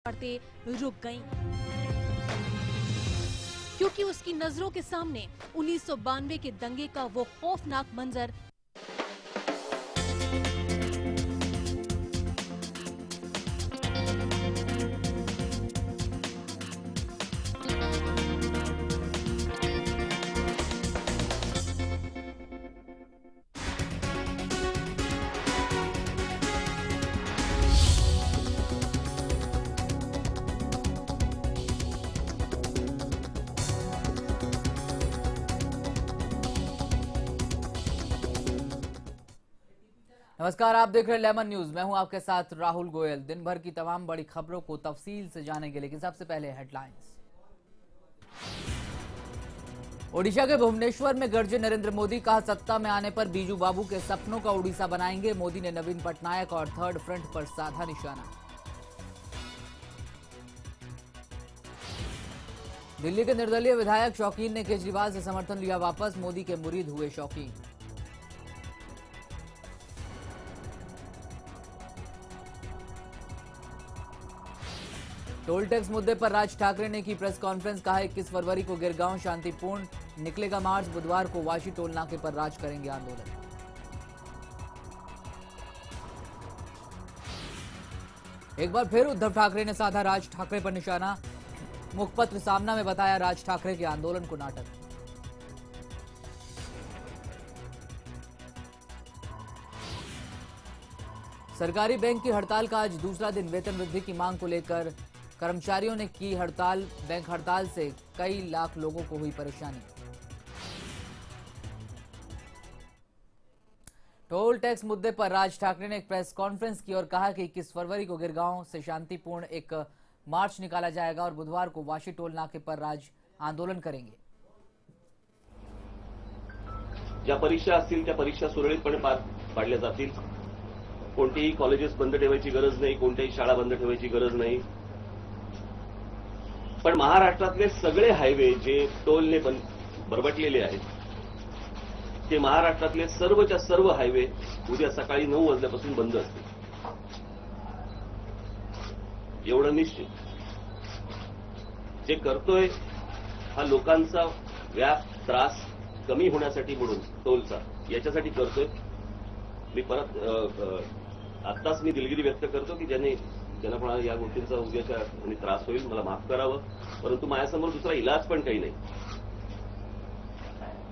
पड़ते रुक गईं, क्योंकि उसकी नजरों के सामने 1992 के दंगे का वो खौफनाक मंजर नमस्कार, आप देख रहे हैं लेमन न्यूज। मैं हूं आपके साथ राहुल गोयल। दिन भर की तमाम बड़ी खबरों को तफसील से जानेंगे, लेकिन सबसे पहले हेडलाइंस। ओडिशा के भुवनेश्वर में गरजे नरेंद्र मोदी, कहा सत्ता में आने पर बीजू बाबू के सपनों का उड़ीसा बनाएंगे। मोदी ने नवीन पटनायक और थर्ड फ्रंट पर साधा निशाना। दिल्ली के निर्दलीय विधायक शौकीन ने केजरीवाल से समर्थन लिया वापस। मोदी के मुरीद हुए शौकीन। टोल टैक्स मुद्दे पर राज ठाकरे ने की प्रेस कॉन्फ्रेंस, कहा 21 फरवरी को गिरगांव शांतिपूर्ण निकलेगा मार्च। बुधवार को वाशी टोल नाके पर राज करेंगे आंदोलन। एक बार फिर उद्धव ठाकरे ने साधा राज ठाकरे पर निशाना। मुखपत्र सामना में बताया राज ठाकरे के आंदोलन को नाटक। सरकारी बैंक की हड़ताल का आज दूसरा दिन। वेतन वृद्धि की मांग को लेकर कर्मचारियों ने की हड़ताल। बैंक हड़ताल से कई लाख लोगों को हुई परेशानी। टोल टैक्स मुद्दे पर राज ठाकरे ने एक प्रेस कॉन्फ्रेंस की और कहा कि 21 फरवरी को गिरगांव से शांतिपूर्ण एक मार्च निकाला जाएगा और बुधवार को वाशी टोल नाके पर राज आंदोलन करेंगे। ज्या परीक्षा असतील त्या परीक्षा सुरळीतपणे पार पाडल्या जातील। कोणतीही कॉलेजेस बंद ठेवायची गरज नाही, कोणत्याही शाळा बंद ठेवायची गरज नाही। पण महाराष्ट्रातले सगळे हायवे जे टोलने बरबटलेले आहेत, ते महाराष्ट्रातले सर्वच्या सर्व हायवे उद्या सकाळी 9 वाजल्यापासून बंद असतील, एवढं निश्चित। जे करतोय हा लोकांचा व्याप त्रास कमी होण्यासाठी म्हणून टोलचा याच्यासाठी करतोय। मी परत आत्ताच मी दिलगिरी व्यक्त करतो की ज्यांना कोणाला या गोष्टींचा उद्याच्या आणि त्रास होईल, मला माफ करावं, परंतु माझ्यासमोर दुसरा इलाज पण काही नाही।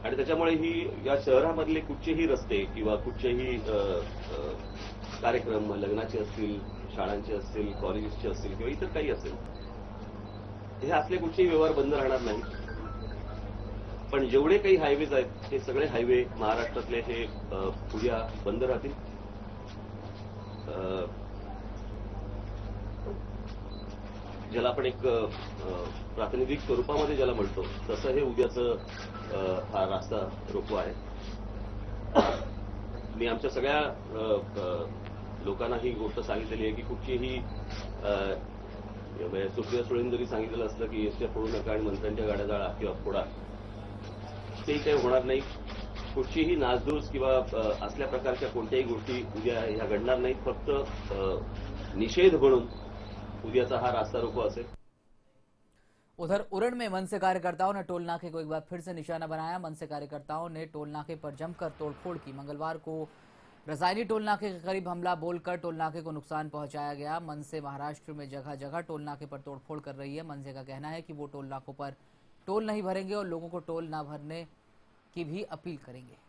आणि त्याच्यामुळे ही या शहरामधले कुठचेही रस्ते किंवा कुठचेही कार्यक्रम, लग्नाचे असतील, शाळांचे असतील, कॉलेजेसचे असतील किंवा इतर काही असेल, हे असले कुठचेही व्यवहार बंद राहणार नाही। पण जेवढे काही हायवेज आहेत ते सगळे हायवे महाराष्ट्रातले हे उद्या बंद राहतील। ज्याला आपण एक प्रातिनिधिक स्वरूपामध्ये ज्याला म्हणतो तसं हे उद्याचं हा रास्ता रोको आहे। मी आमच्या सगळ्या लोकांना ही गोष्ट सांगितलेली आहे की कुठचीही सुप्रिया सुळेंनी जरी सांगितलं असलं की एसट्या फोडू नका आणि मंत्र्यांच्या गाड्या जाळा किंवा फोडा, तेही काही होणार नाही। कुठचीही नासधूस किंवा असल्या प्रकारच्या कोणत्याही गोष्टी उद्या ह्या घडणार नाहीत। फक्त निषेध म्हणून उद्याचा हा रास्ता रोको असेल। उधर उरण में मनसे कार्यकर्ताओं ने टोल नाके को एक बार फिर से निशाना बनाया। मनसे कार्यकर्ताओं ने टोल नाके पर जमकर तोड़फोड़ की। मंगलवार को रसायनी टोल नाके के करीब हमला बोलकर टोल नाके को नुकसान पहुंचाया गया। मनसे महाराष्ट्र में जगह जगह टोल नाके पर तोड़फोड़ कर रही है। मनसे का कहना है कि वो टोल नाकों पर टोल नहीं भरेंगे और लोगों को टोल न भरने की भी अपील करेंगे।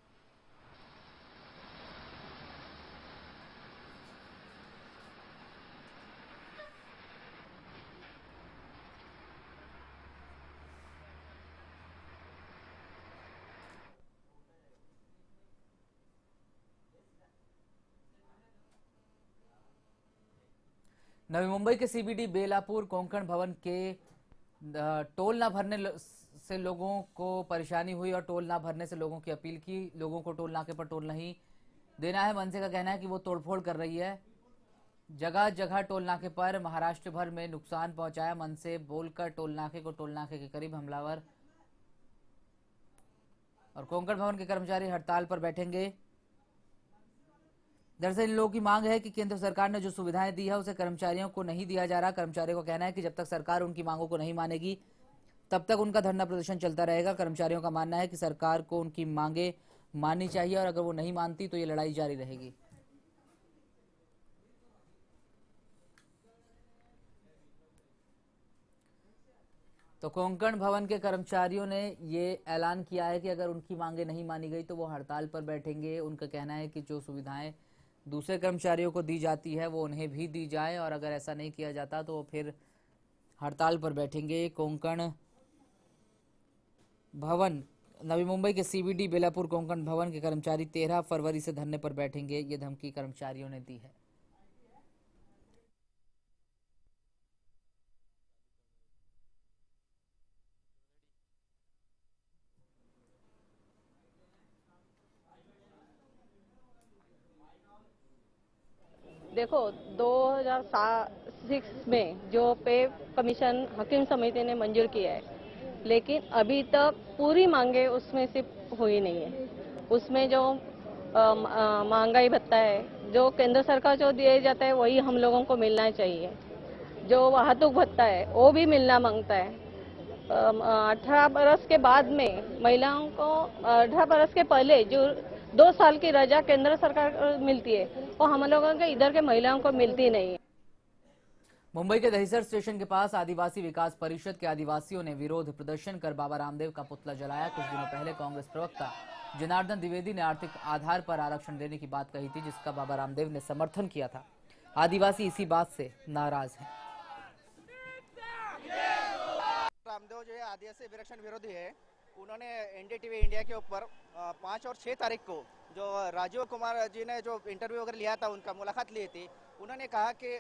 नवी मुंबई के सीबीडी बेलापुर कोंकण भवन के टोल न भरने से लोगों को परेशानी हुई और टोल ना भरने से लोगों की अपील की। लोगों को टोल नाके पर टोल नहीं देना है। मनसे का कहना है कि वो तोड़फोड़ कर रही है। जगह जगह टोल नाके पर महाराष्ट्र भर में नुकसान पहुंचाया। मनसे बोलकर टोल नाके को टोल नाके के करीब हमलावर और कोंकण भवन के कर्मचारी हड़ताल पर बैठेंगे। दरअसल इन लोगों की मांग है कि केंद्र सरकार ने जो सुविधाएं दी है उसे कर्मचारियों को नहीं दिया जा रहा। कर्मचारियों का कहना है कि जब तक सरकार उनकी मांगों को नहीं मानेगी तब तक उनका धरना प्रदर्शन चलता रहेगा। कर्मचारियों का मानना है कि सरकार को उनकी मांगे माननी चाहिए और अगर वो नहीं मानती तो ये लड़ाई जारी रहेगी। तो कोंकण भवन के कर्मचारियों ने ये ऐलान किया है कि अगर उनकी मांगे नहीं मानी गई तो वो हड़ताल पर बैठेंगे। उनका कहना है कि जो सुविधाएं दूसरे कर्मचारियों को दी जाती है वो उन्हें भी दी जाए और अगर ऐसा नहीं किया जाता तो वो फिर हड़ताल पर बैठेंगे। कोंकण भवन नवी मुंबई के सीबीडी बेलापुर कोंकण भवन के कर्मचारी 13 फरवरी से धरने पर बैठेंगे। ये धमकी कर्मचारियों ने दी है। देखो 2006 में जो पे कमीशन हकीम समिति ने मंजूर किया है, लेकिन अभी तक पूरी मांगे उसमें से हुई नहीं है। उसमें जो महंगाई भत्ता है, जो केंद्र सरकार जो दिया जाता है वही हम लोगों को मिलना चाहिए। जो वाहतूक भत्ता है वो भी मिलना मांगता है। 18 बरस के बाद में महिलाओं को 18 बरस के पहले जो 2 साल की रजा केंद्र सरकार को मिलती है वो हम लोगों के इधर के महिलाओं को मिलती नहीं है। मुंबई के दहिसर स्टेशन के पास आदिवासी विकास परिषद के आदिवासियों ने विरोध प्रदर्शन कर बाबा रामदेव का पुतला जलाया। कुछ दिनों पहले कांग्रेस प्रवक्ता जनार्दन द्विवेदी ने आर्थिक आधार पर आरक्षण देने की बात कही थी, जिसका बाबा रामदेव ने समर्थन किया था। आदिवासी इसी बात से नाराज हैं। रामदेव जो है आदिवासी आरक्षण विरोधी है। उन्होंने एनडीटीवी इंडिया के ऊपर 5 और 6 तारीख को जो राजीव कुमार जी ने जो इंटरव्यू वगैरह लिया था, उनका मुलाकात ली थी। उन्होंने कहा कि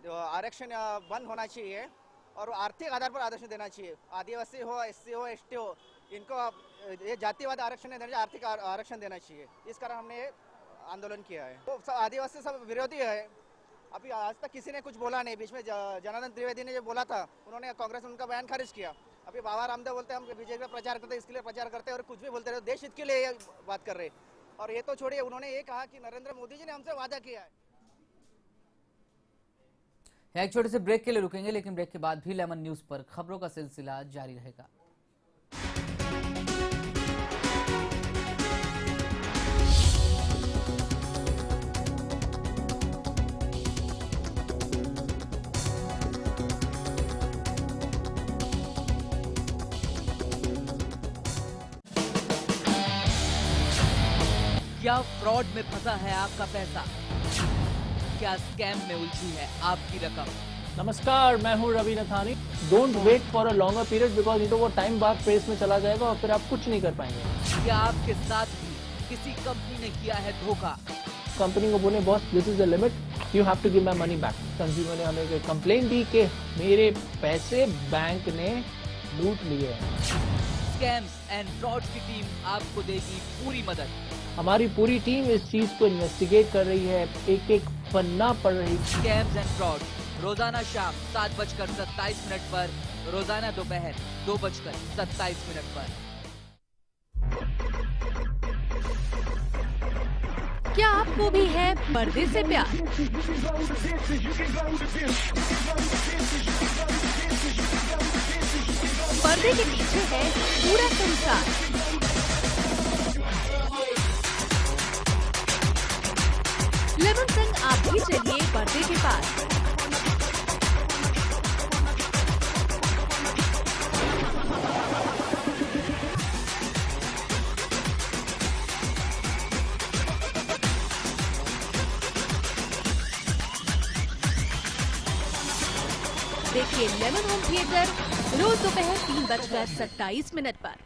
आरक्षण बंद होना चाहिए और आर्थिक आधार पर आरक्षण देना चाहिए। आदिवासी हो, एससी हो, एसटी हो, इनको ये जातिवाद आरक्षण नहीं देना चाहिए, आर्थिक आरक्षण देना चाहिए। इस कारण हमने आंदोलन किया है। तो सब आदिवासी सब विरोधी है। अभी आज तक किसी ने कुछ बोला नहीं। बीच में जनार्दन त्रिवेदी ने जो बोला था, उन्होंने कांग्रेस उनका बयान खारिज किया। अभी बाबा रामदेव बोलते हैं हम बीजेपी का प्रचार करते हैं, इसके लिए प्रचार करते हैं और कुछ भी बोलते रहे, देश हित के लिए बात कर रहे। और ये तो छोड़िए, उन्होंने ये कहा कि नरेंद्र मोदी जी ने हमसे वादा किया है। एक छोटे से ब्रेक के लिए रुकेंगे, लेकिन ब्रेक के बाद भी लेमन न्यूज पर खबरों का सिलसिला जारी रहेगा। क्या फ्रॉड में फंसा है आपका पैसा? क्या स्कैम में उलझी है आपकी रकम? नमस्कार, मैं हूँ Ravi Nathani. Don't wait for a longer period because वो टाइम बाद प्रेस में चला जाएगा और फिर आप कुछ नहीं कर पाएंगे। क्या आपके साथ भी किसी कंपनी ने किया है धोखा? कंपनी को बोले boss this is the limit, you have to give my money back. Consumer ने हमें कंप्लेन दी कि मेरे पैसे बैंक ने लूट लिए हैं। स्कैम्स एंड फ्रॉड की टीम आपको देगी पूरी मदद। हमारी पूरी टीम इस चीज को इन्वेस्टिगेट कर रही है, एक एक पन्ना पढ़ रही है। स्कैम्स एंड फ्रॉड रोजाना शाम 7:27 पर, रोजाना दोपहर 2:27 पर। क्या आपको भी है पर्दे से प्यार? पर्दे के पीछे है पूरा संसार। लेमन संग आप भी चलिए पर्दे के पास। देखिए लेमन होम थिएटर रोज दोपहर 3:27 पर।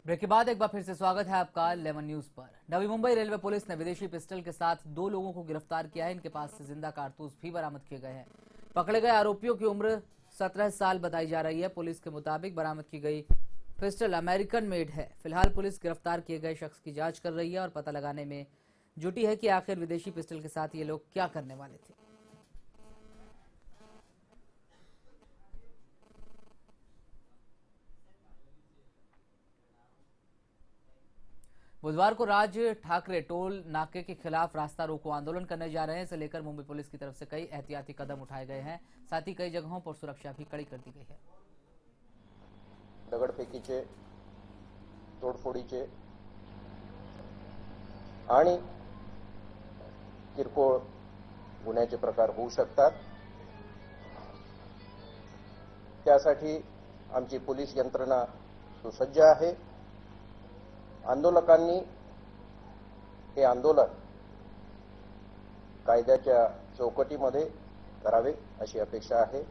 ब्रेक के बाद एक बार फिर से स्वागत है आपका लेमन न्यूज पर। नवी मुंबई रेलवे पुलिस ने विदेशी पिस्टल के साथ 2 लोगों को गिरफ्तार किया है। इनके पास से जिंदा कारतूस भी बरामद किए गए हैं। पकड़े गए आरोपियों की उम्र 17 साल बताई जा रही है। पुलिस के मुताबिक बरामद की गई पिस्टल अमेरिकन मेड है। फिलहाल पुलिस गिरफ्तार किए गए शख्स की जांच कर रही है और पता लगाने में जुटी है कि आखिर विदेशी पिस्टल के साथ ये लोग क्या करने वाले थे। बुधवार को राज ठाकरे टोल नाके के खिलाफ रास्ता रोको आंदोलन करने जा रहे हैं। इसे लेकर मुंबई पुलिस की तरफ से कई एहतियाती कदम उठाए गए हैं। साथ ही कई जगहों पर सुरक्षा भी कड़ी कर दी गई है। दगडफेकीचे, तोडफोडीचे आणि किरकोळ गुन्ह्याचे प्रकार होऊ शकतात। त्यासाठी आमची पोलीस यंत्रणा सुसज्ज आहे। आंदोलकांनी हे आंदोलन कायद्याच्या चौकटीमध्ये करावे अशी अपेक्षा आहे।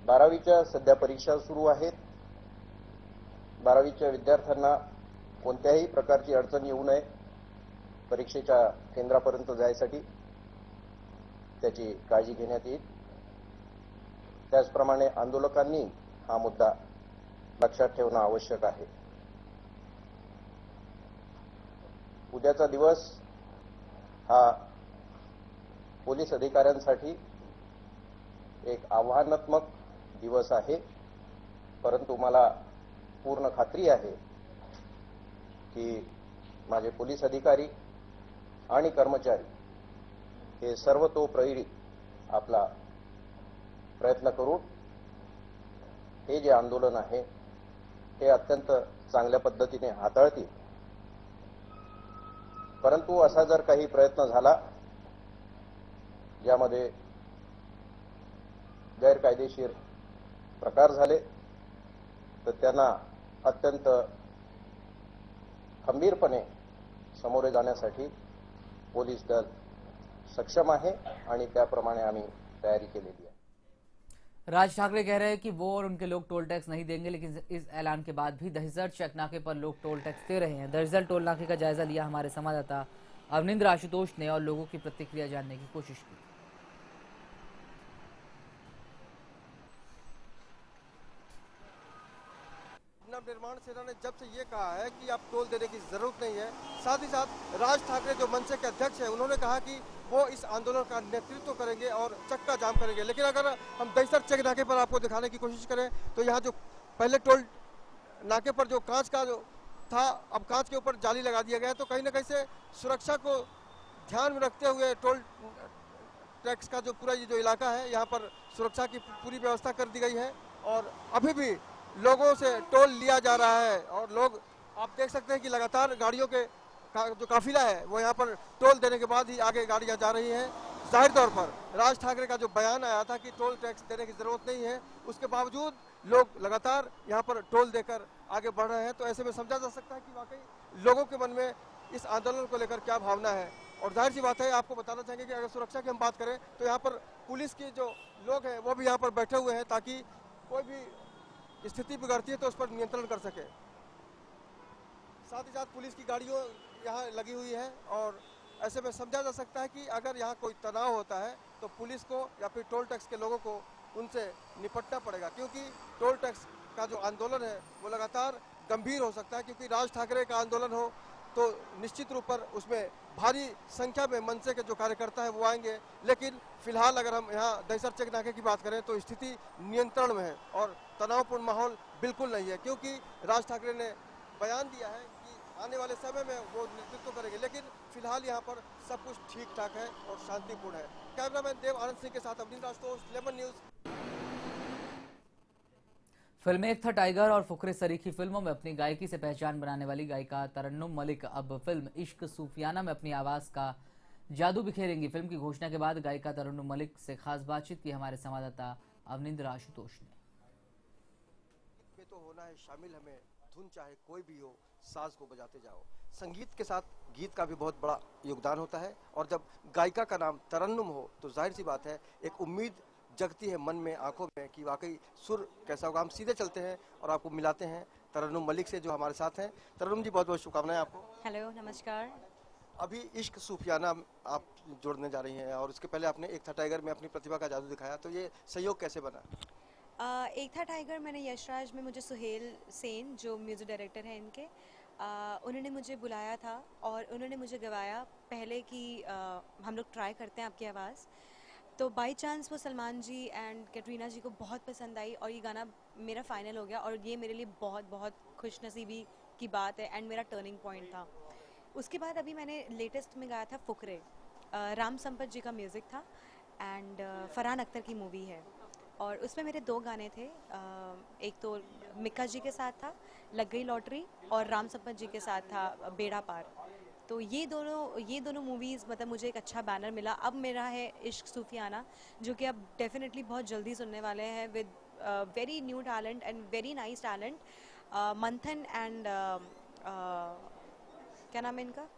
12वीच्या सध्या परीक्षा सुरू आहेत। 12वीच्या विद्यार्थ्यांना कोणत्याही प्रकारची अडचण येऊ नये, परीक्षेच्या केंद्रापर्यंत जायसाठी त्याची काळजी घेण्यात येईल। त्याचप्रमाणे आंदोलकांनी हा मुद्दा लक्षात ठेवणं आवश्यक आहे। उद्याचा दिवस हा पोलीस अधिकाऱ्यांसाठी एक आव्हानात्मक दिवस आहे, परंतु मला पूर्ण खात्री आहे की माझे पोलीस अधिकारी आणि कर्मचारी हे सर्वतोपरी आपला प्रयत्न करून हे जे आंदोलन आहे हे अत्यंत चांगल्या पद्धतीने हाताळतील। परंतु असा जर काही प्रयत्न झाला ज्यामध्ये गैरकायदेशीर प्रकार झाले तर त्यांना अत्यंत खंबीरपणे सामोरे जाण्यासाठी पोलीस दल सक्षम आहे आणि त्याप्रमाणे आम्ही तयारी केलेली आहे। राज ठाकरे कह रहे हैं कि वो और उनके लोग टोल टैक्स नहीं देंगे, लेकिन इस ऐलान के बाद भी दहिसर चेक नाके पर लोग टोल टैक्स दे रहे हैं। दरअसल टोल नाके का जायजा लिया हमारे संवाददाता अवनिंद्र आशुतोष ने और लोगों की प्रतिक्रिया जानने की कोशिश की। निर्माण सेना ने जब से ये कहा है कि अब टोल देने की जरूरत नहीं है, साथ ही साथ राज ठाकरे जो मनसे के अध्यक्ष हैं उन्होंने कहा कि वो इस आंदोलन का नेतृत्व करेंगे और चक्का जाम करेंगे। लेकिन अगर हम दहिसर चेक नाके पर आपको दिखाने की कोशिश करें तो यहाँ जो पहले टोल नाके पर जो कांच का जो था, अब कांच के ऊपर जाली लगा दिया गया है। तो कहीं ना कहीं से सुरक्षा को ध्यान में रखते हुए टोल टैक्स का जो पूरा ये जो इलाका है यहाँ पर सुरक्षा की पूरी व्यवस्था कर दी गई है और अभी भी लोगों से टोल लिया जा रहा है। और लोग आप देख सकते हैं कि लगातार गाड़ियों के जो काफिला है वो यहाँ पर टोल देने के बाद ही आगे गाड़ियाँ जा रही हैं। जाहिर तौर पर राज ठाकरे का जो बयान आया था कि टोल टैक्स देने की जरूरत नहीं है, उसके बावजूद लोग लगातार यहाँ पर टोल देकर आगे बढ़ रहे हैं। तो ऐसे में समझा जा सकता है कि वाकई लोगों के मन में इस आंदोलन को लेकर क्या भावना है। और जाहिर सी बात है, आपको बताना चाहेंगे कि अगर सुरक्षा की हम बात करें तो यहाँ पर पुलिस के जो लोग हैं वो भी यहाँ पर बैठे हुए हैं ताकि कोई भी स्थिति बिगड़ती है तो उस पर नियंत्रण कर सके। साथ ही साथ पुलिस की गाड़ियों यहाँ लगी हुई है और ऐसे में समझा जा सकता है कि अगर यहाँ कोई तनाव होता है तो पुलिस को या फिर टोल टैक्स के लोगों को उनसे निपटना पड़ेगा, क्योंकि टोल टैक्स का जो आंदोलन है वो लगातार गंभीर हो सकता है। क्योंकि राज ठाकरे का आंदोलन हो तो निश्चित रूप पर उसमें भारी संख्या में मनसे के जो कार्यकर्ता हैं वो आएंगे, लेकिन फिलहाल अगर हम यहाँ दहिसर चेक नाके की बात करें तो स्थिति नियंत्रण में है और तनावपूर्ण माहौल बिल्कुल नहीं है, क्योंकि राज ठाकरे ने बयान दिया है कि आने वाले समय में वो नेतृत्व करेंगे। लेकिन फिलहाल यहाँ पर सब कुछ ठीक ठाक है और शांतिपूर्ण है। कैमरामैन देव आनंद सिंह के साथ Avanindra Ashutosh, lemon news. Film एक था टाइगर और फुकरे सरीखी फिल्मों में अपनी गायकी से पहचान बनाने वाली गायिका तरन्नुम मलिक अब फिल्म इश्क सूफियाना में अपनी आवाज का जादू बिखेरेंगी। फिल्म की घोषणा के बाद गायिका तरन्नुम मलिक से खास बातचीत की हमारे संवाददाता अवनिंद्र आशुतोष ने। तो होना है शामिल, हमें धुन चाहे कोई भी हो, साज को बजाते जाओ। संगीत के साथ गीत का भी बहुत बड़ा योगदान होता है और जब गायिका का नाम तरन्नुम हो तो जाहिर सी बात है एक उम्मीद जगती है मन में, आंखों में कि वाकई सुर कैसा होगा। हम सीधे चलते हैं और आपको मिलाते हैं तरन्नुम मलिक से जो हमारे साथ हैं। तरन्नुम जी, बहुत बहुत शुभकामनाएं आपको। हेलो, नमस्कार। अभी इश्क सूफियाना आप जोड़ने जा रही हैं और उसके पहले आपने एक था टाइगर में अपनी प्रतिभा का जादू दिखाया, तो ये सहयोग कैसे बना? एक था टाइगर, मैंने यशराज में मुझे सुहेल सेन जो म्यूज़िक डायरेक्टर हैं इनके, उन्होंने मुझे बुलाया था और उन्होंने मुझे गवाया पहले कि हम लोग ट्राई करते हैं आपकी आवाज़। तो बाय चांस वो सलमान जी एंड कैटरीना जी को बहुत पसंद आई और ये गाना मेरा फाइनल हो गया और ये मेरे लिए बहुत बहुत खुशनसीबी की बात है एंड मेरा टर्निंग पॉइंट था। उसके बाद अभी मैंने लेटेस्ट में गाया था फुकरे, राम संपत जी का म्यूज़िक था एंड फरहान अख्तर की मूवी है और उसमें मेरे 2 गाने थे। एक तो मिक्का जी के साथ था लग गई लॉटरी और राम संपत जी के साथ था बेड़ा पार। तो ये दोनों मूवीज़ मतलब मुझे एक अच्छा बैनर मिला। अब मेरा है इश्क सूफियाना जो कि अब डेफिनेटली बहुत जल्दी सुनने वाले हैं with very new talent and very nice talent. मंथन एंड क्या नाम है इनका,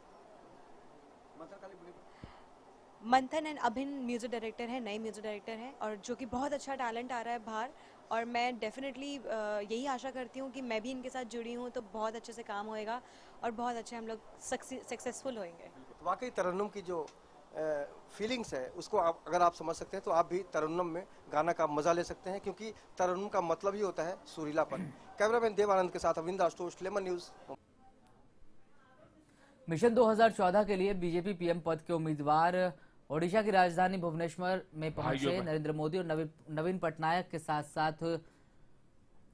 मंथन एंड अभिन म्यूज़िक डायरेक्टर है, नए म्यूज़िक डायरेक्टर हैं और जो कि बहुत अच्छा टैलेंट आ रहा है बाहर और मैं डेफिनेटली यही आशा करती हूँ कि मैं भी इनके साथ जुड़ी हूँ तो बहुत अच्छे से काम होएगा और बहुत अच्छे हम लोग सक्सेसफुल होएंगे। वाकई तरन्नुम की जो फीलिंग्स है उसको अगर आप समझ सकते हैं तो आप भी तरन्नुम में गाना का मजा ले सकते हैं क्योंकि तरन्नुम का मतलब ही होता है सुरीलापन। कैमरामैन देवानंद के साथ अविंदा आशुतोष, लेमन न्यूज। मिशन 2014 के लिए बीजेपी पीएम पद के उम्मीदवार ओडिशा की राजधानी भुवनेश्वर में पहुंचे। नरेंद्र मोदी और नवीन पटनायक के साथ साथ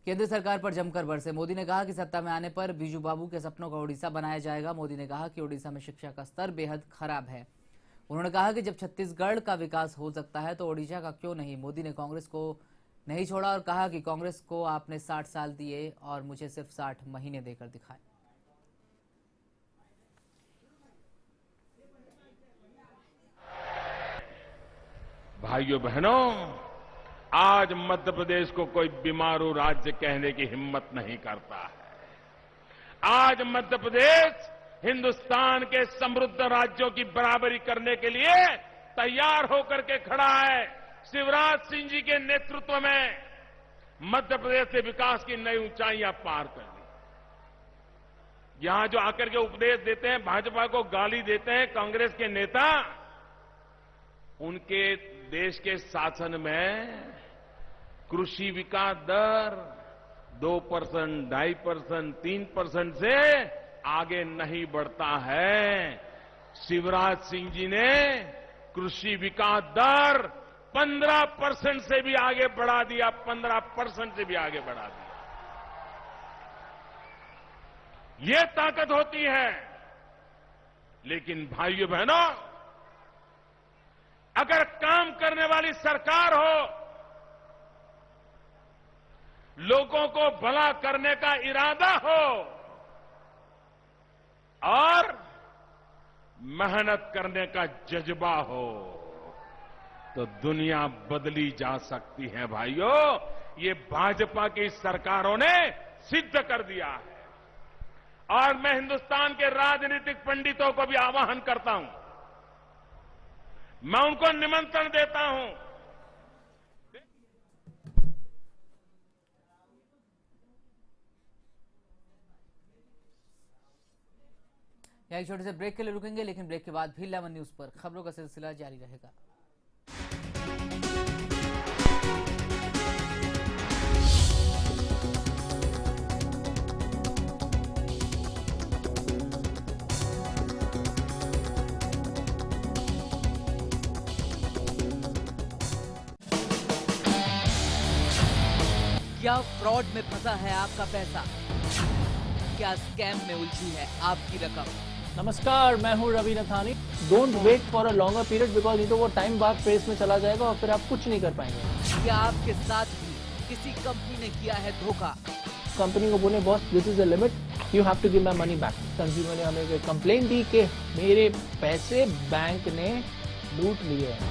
केंद्र सरकार पर जमकर बरसे। मोदी ने कहा कि सत्ता में आने पर बीजू बाबू के सपनों का ओडिशा बनाया जाएगा। मोदी ने कहा कि ओडिशा में शिक्षा का स्तर बेहद खराब है। उन्होंने कहा कि जब छत्तीसगढ़ का विकास हो सकता है तो ओडिशा का क्यों नहीं। मोदी ने कांग्रेस को नहीं छोड़ा और कहा कि कांग्रेस को आपने 60 साल दिए और मुझे सिर्फ 60 महीने देकर दिखाए। भाइयों बहनों, आज मध्य प्रदेश को कोई बीमारू राज्य कहने की हिम्मत नहीं करता है। आज मध्य प्रदेश हिंदुस्तान के समृद्ध राज्यों की बराबरी करने के लिए तैयार होकर के खड़ा है। शिवराज सिंह जी के नेतृत्व में मध्य प्रदेश से विकास की नई ऊंचाइयां पार कर ली। यहां जो आकर के उपदेश देते हैं, भाजपा को गाली देते हैं कांग्रेस के नेता, उनके देश के शासन में कृषि विकास दर 2%, 2.5%, 3% से आगे नहीं बढ़ता है। शिवराज सिंह जी ने कृषि विकास दर 15% से भी आगे बढ़ा दिया, 15% से भी आगे बढ़ा दिया। ये ताकत होती है। लेकिन भाइयों बहनों, अगर काम करने वाली सरकार हो, लोगों को भला करने का इरादा हो और मेहनत करने का जज्बा हो तो दुनिया बदली जा सकती है। भाइयों, ये भाजपा की सरकारों ने सिद्ध कर दिया है। और मैं हिंदुस्तान के राजनीतिक पंडितों को भी आह्वान करता हूं, मैं उनको निमंत्रण देता हूं। यहाँ एक छोटे से ब्रेक के लिए रुकेंगे, लेकिन ब्रेक के बाद भी लेमन न्यूज पर खबरों का सिलसिला जारी रहेगा। क्या फ्रॉड में फंसा है आपका पैसा? क्या स्कैम में उलझी है आपकी रकम? नमस्कार, मैं हूं Ravi Nathani. Don't wait for a longer period because ये तो वो टाइम बाद प्रेस में चला जाएगा और फिर आप कुछ नहीं कर पाएंगे। क्या आपके साथ भी किसी कंपनी ने किया है धोखा? कंपनी को बोले boss this is the limit, you have to give my money back. Consumer ने हमें कंप्लेंट दी कि मेरे पैसे बैंक ने लूट लिए हैं।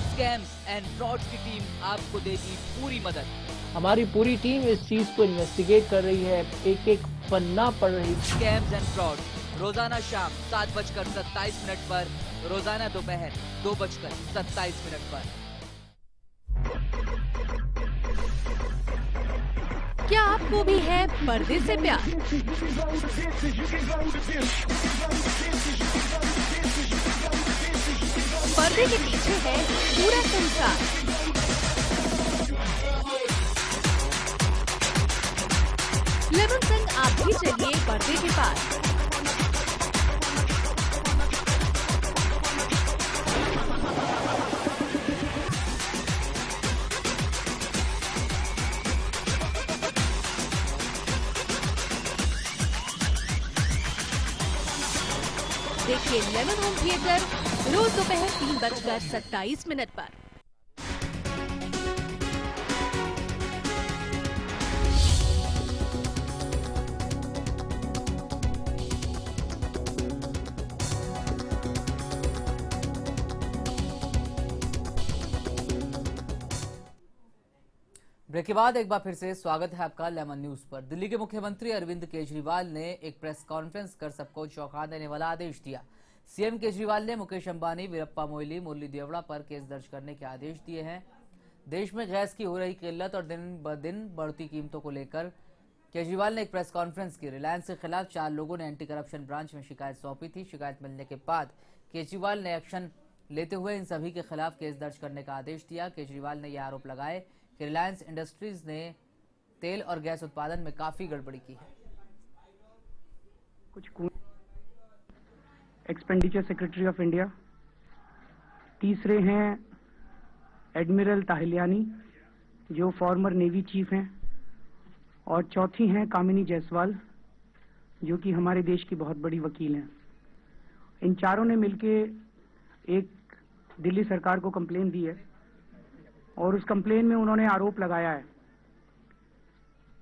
स्कैम्स एंड फ्रॉड की टीम आपको देगी पूरी मदद। हमारी पूरी टीम इस चीज को इन्वेस्टिगेट कर रही है, एक एक पन्ना पढ़ रही। स्कैम्स एंड फ्रॉड रोजाना शाम 7:27 पर, रोजाना दोपहर 2:27 पर। क्या आपको भी है पर्दे से प्यार? पर्दे के पीछे है पूरा संसार। लेमन सिंह आप भी चलिए पर्दे के पास। देखिए लेमन होम थिएटर रोज दोपहर 3:27 पर। ब्रेक के बाद एक बार फिर से स्वागत है आपका लेमन न्यूज पर। दिल्ली के मुख्यमंत्री अरविंद केजरीवाल ने एक प्रेस कॉन्फ्रेंस कर सबको चौंका देने वाला आदेश दिया। सीएम केजरीवाल ने मुकेश अंबानी, वीरप्पा मोइली, मुरली देवड़ा पर केस दर्ज करने के आदेश दिए हैं। देश में गैस की हो रही किल्लत और दिन ब दिन बढ़ती कीमतों को लेकर केजरीवाल ने एक प्रेस कॉन्फ्रेंस की। रिलायंस के खिलाफ 4 लोगों ने एंटी करप्शन ब्रांच में शिकायत सौंपी थी। शिकायत मिलने के बाद केजरीवाल ने एक्शन लेते हुए इन सभी के खिलाफ केस दर्ज करने का आदेश दिया। केजरीवाल ने यह आरोप लगाए कि रिलायंस इंडस्ट्रीज ने तेल और गैस उत्पादन में काफी गड़बड़ी की है। कुछ एक्सपेंडिचर सेक्रेटरी ऑफ इंडिया, तीसरे हैं एडमिरल ताहिलियानी जो फॉर्मर नेवी चीफ हैं, और चौथी हैं कामिनी जायसवाल जो कि हमारे देश की बहुत बड़ी वकील हैं। इन चारों ने मिलके एक दिल्ली सरकार को कंप्लेन दी है और उस कंप्लेन में उन्होंने आरोप लगाया है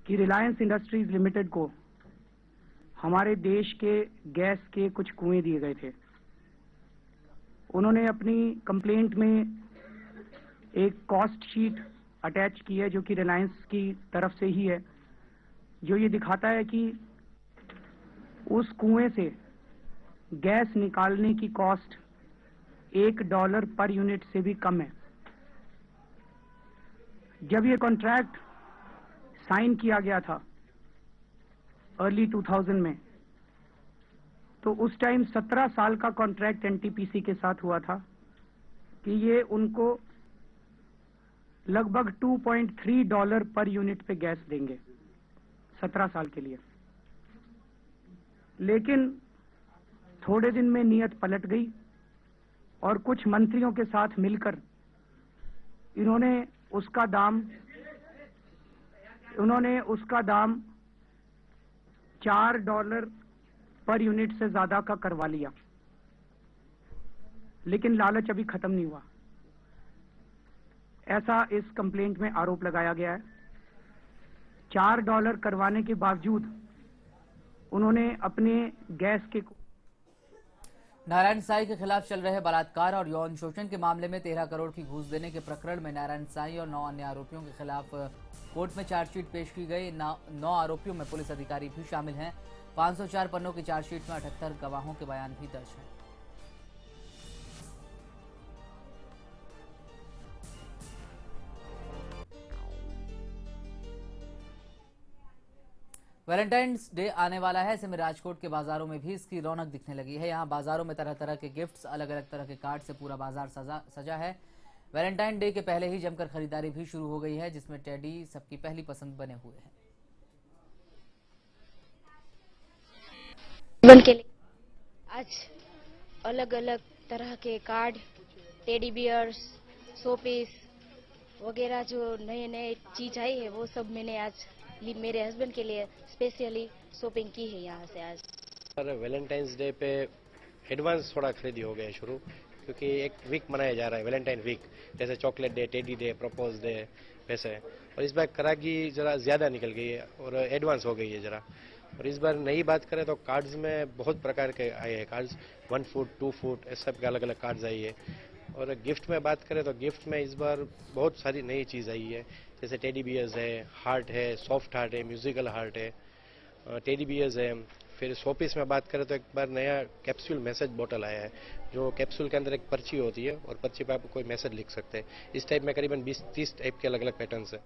कि रिलायंस इंडस्ट्रीज लिमिटेड को हमारे देश के गैस के कुछ कुएं दिए गए थे। उन्होंने अपनी कंप्लेंट में एक कॉस्ट शीट अटैच की है जो कि रिलायंस की तरफ से ही है, जो ये दिखाता है कि उस कुएं से गैस निकालने की कॉस्ट $1 पर यूनिट से भी कम है। जब ये कॉन्ट्रैक्ट साइन किया गया था अर्ली 2000 में, तो उस टाइम 17 साल का कॉन्ट्रैक्ट एनटीपीसी के साथ हुआ था कि ये उनको लगभग $2.3 पर यूनिट पे गैस देंगे 17 साल के लिए। लेकिन थोड़े दिन में नीयत पलट गई और कुछ मंत्रियों के साथ मिलकर इन्होंने उसका दाम $4 पर यूनिट से ज्यादा का करवा लिया। लेकिन लालच अभी खत्म नहीं हुआ, ऐसा इस कंप्लेंट में आरोप लगाया गया है। $4 करवाने के बावजूद उन्होंने अपने गैस के नारायण साईं के खिलाफ चल रहे बलात्कार और यौन शोषण के मामले में 13 करोड़ की घूस देने के प्रकरण में नारायण साईं और 9 अन्य आरोपियों के खिलाफ कोर्ट में चार्जशीट पेश की गई। 9 आरोपियों में पुलिस अधिकारी भी शामिल हैं। 504 पन्नों की चार्जशीट में 78 गवाहों के बयान भी दर्ज हैं। वैलेंटाइंस डे आने वाला है, ऐसे में राजकोट के बाजारों में भी इसकी रौनक दिखने लगी है। यहाँ बाजारों में तरह तरह के गिफ्ट्स, अलग अलग तरह के कार्ड से पूरा बाजार सजा है। वैलेंटाइन डे के पहले ही जमकर खरीदारी भी शुरू हो गई है, जिसमें टेडी सबकी पहली पसंद बने हुए हैं। के लिए आज अलग अलग तरह के कार्ड, टेडी बियर्स, शोपीस वगैरह जो नए नए चीज आई है वो सब मैंने आज मेरे हस्बैंड के लिए स्पेशली शॉपिंग की है यहाँ से। आज वैलेंटाइंस डे पे एडवांस थोड़ा खरीदी हो गया शुरू, क्योंकि एक वीक मनाया जा रहा है वैलेंटाइन वीक, जैसे chocolate day, teddy day, propose day वैसे। और इस बार करागी जरा ज्यादा निकल गई है और एडवांस हो गई है जरा। और इस बार नई बात करें तो कार्ड्स में बहुत प्रकार के आए हैं कार्ड्स, 1 फुट 2 फुट इस सब के अलग अलग कार्ड्स आई है। और गिफ्ट में बात करें तो गिफ्ट में इस बार बहुत सारी नई चीज आई है, जैसे टेडी बियर्स है, हार्ट है, सॉफ्ट हार्ट है, म्यूजिकल हार्ट है, टेडी बियर्स है। फिर शोपीस में बात करें तो एक बार नया कैप्सूल मैसेज बोतल आया है, जो कैप्सूल के अंदर एक पर्ची होती है और पर्ची पे आप कोई मैसेज लिख सकते हैं। इस टाइप में करीबन 20-30 टाइप के अलग अलग पैटर्न्स है।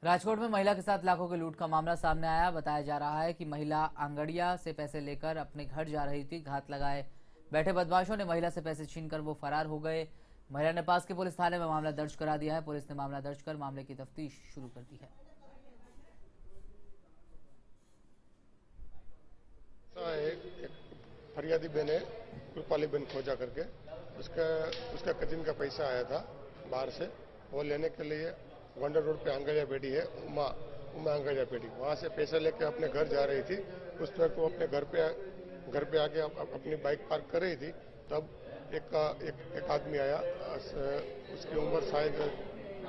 राजकोट में महिला के साथ लाखों के लूट का मामला सामने आया। बताया जा रहा है कि महिला आंगड़िया से पैसे लेकर अपने घर जा रही थी। घात लगाए बैठे बदमाशों ने महिला से पैसे छीनकर वो फरार हो गए। महिला ने पास के पुलिस थाने में मामला दर्ज करा दिया है। पुलिस ने मामला दर्ज कर मामले की तफ्तीश शुरू कर दी है। एक फरियादी बहन है कृपाली बहन खोजा करके, उसका कजिन का पैसा आया था बाहर से, वो लेने के लिए वंडर रोड पे आंगड़िया बेटी है उमा आंगड़िया बेटी, वहाँ से पैसा लेके अपने घर जा रही थी। उस वक्त वो अपने घर पे आके अपनी बाइक पार्क कर रही थी, तब एक आदमी आया, उसकी उम्र शायद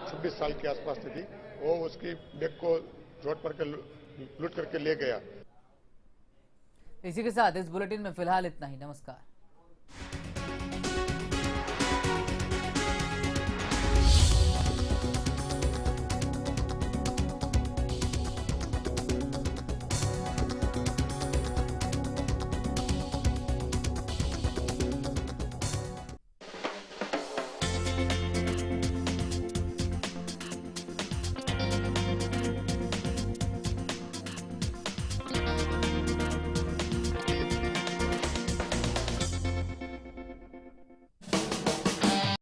26 साल के आसपास थी। वो उसकी बैग को झोट मार के लूट करके ले गया। इसी के साथ इस बुलेटिन में फिलहाल इतना ही। नमस्कार।